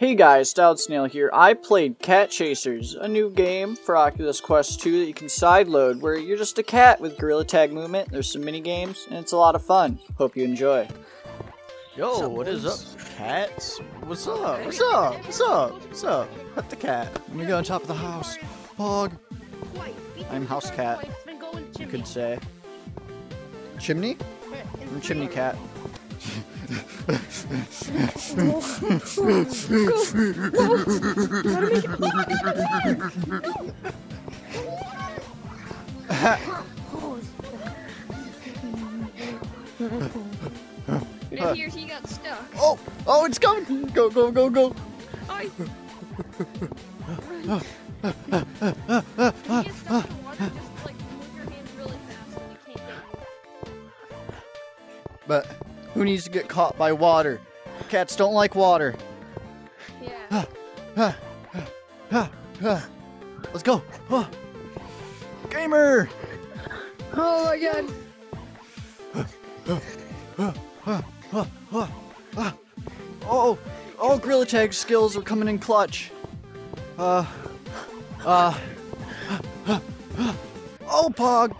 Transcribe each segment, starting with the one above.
Hey guys, Styled Snail here. I played Cat Chasers, a new game for Oculus Quest 2 that you can sideload, where you're just a cat with gorilla tag movement. There's some mini games, and it's a lot of fun. Hope you enjoy. Yo, what is up, cats? What's up? What's up? What's up? What's up? Pet the cat. Let me go on top of the house. Hog. I'm house cat, you could say. Chimney? I'm chimney cat. He got stuck. Oh, it's coming! Go, go, go, go! He gets stuck in the water, just like move your hands really fast and you can't get it. But who needs to get caught by water? Cats don't like water. Yeah. Let's go! Gamer! Oh my god. Oh, gorilla tag skills are coming in clutch. Oh, Pog!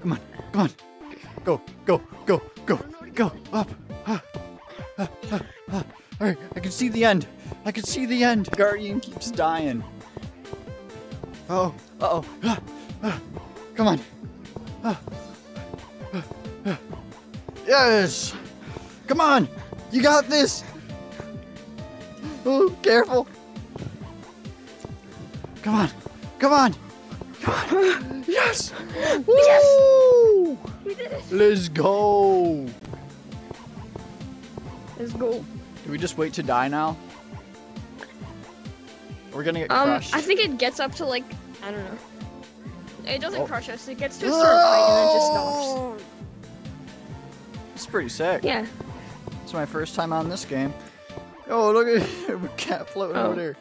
Come on. Go, up. Alright, I can see the end. Guardian keeps dying. Oh, uh-oh. Come on. Yes! Come on! You got this! Oh, careful! Come on! Yes! Woo! Yes! We did it! Let's go! Let's go. Do we just wait to die now? We're gonna get crushed. I think it gets up to like, I don't know. It doesn't crush us, it gets to a certain height and then it just stops. It's pretty sick. Yeah. It's my first time on this game. Oh, look at a cat floating over there.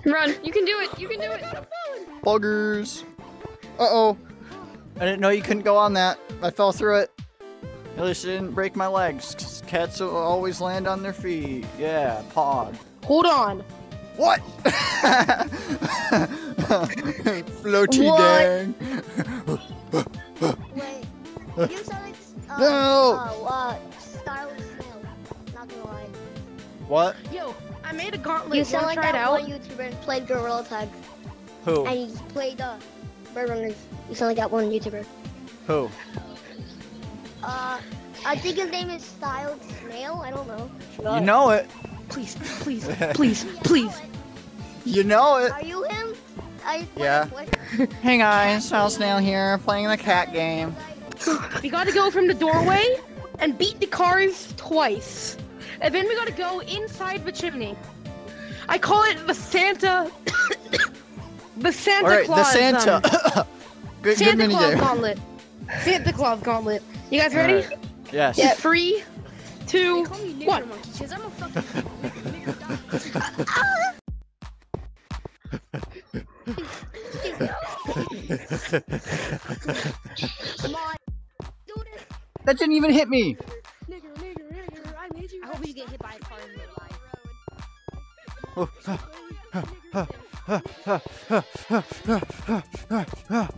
Run, you can do it. Buggers. Uh-oh. I didn't know you couldn't go on that. I fell through it. At least it didn't break my legs, 'cause cats will always land on their feet. Yeah, Pog. Hold on. What? Floaty gang. Wait, you sound like No. Styled Snail. Not gonna lie. What? Yo, I made a gauntlet. You sound like try it that out? one YouTuber and played Gorilla Tag, Who? and he played Bird Runners. You sound like that one YouTuber. Who? I think his name is Styled Snail. I don't know. You know it. Please. You know it. Are you him? Yeah. Hey guys, Styled Snail here, playing the cat game. We gotta go from the doorway and beat the cars twice. And then we gotta go inside the chimney. I call it the Santa... the Santa Alright, Claus. the Santa. good Santa mini Claus game. gauntlet. Santa Claus gauntlet. You guys ready? Right. Yes. Yeah. 3, 2, 1. Because I'm a fucking Come on. Do this. That didn't even hit me. Nigger, I made you. I hope you get hit by a car in real life.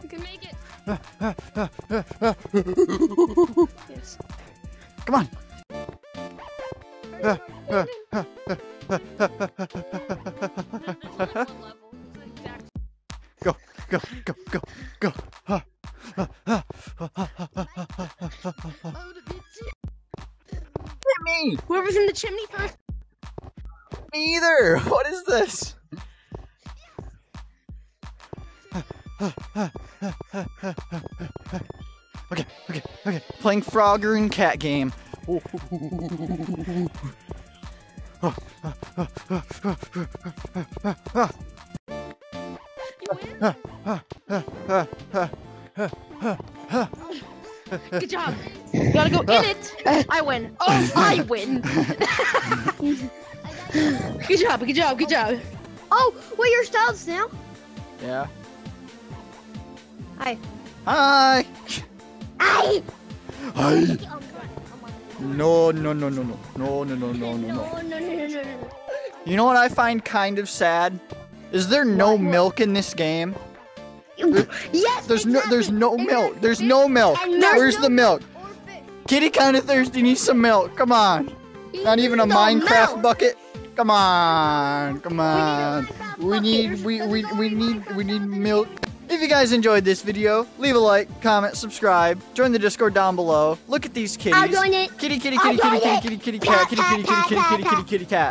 You can make it. Yes. Come on. Go. Hit me! Whoever's in the chimney first. Me either! What is this? Okay. Playing Frogger and Cat game. Good job. You gotta go in it. I win. Oh, I win. Good job, good job, good job. Oh, wait, you're Styled Snail? Yeah. Hi. Hi! Hi! Hi. No, no, no, no, no. No, no, no, no, no, no. No. You know what I find kind of sad? Is there no milk in this game? Yes. There's no milk. There's no milk. And there's Where's no the milk? Kitty kind of thirsty, needs some milk. Come on. Not even a No Minecraft milk. bucket. Come on. Come on. We need milk. If you guys enjoyed this video, leave a like, comment, subscribe, join the Discord down below. Look at these kitties. I'll join it. Kitty, kitty, I'll kitty, kitty, join kitty, it. kitty, kitty, cat, kitty, kitty, kitty, kitty, kitty, kitty, kitty, cat.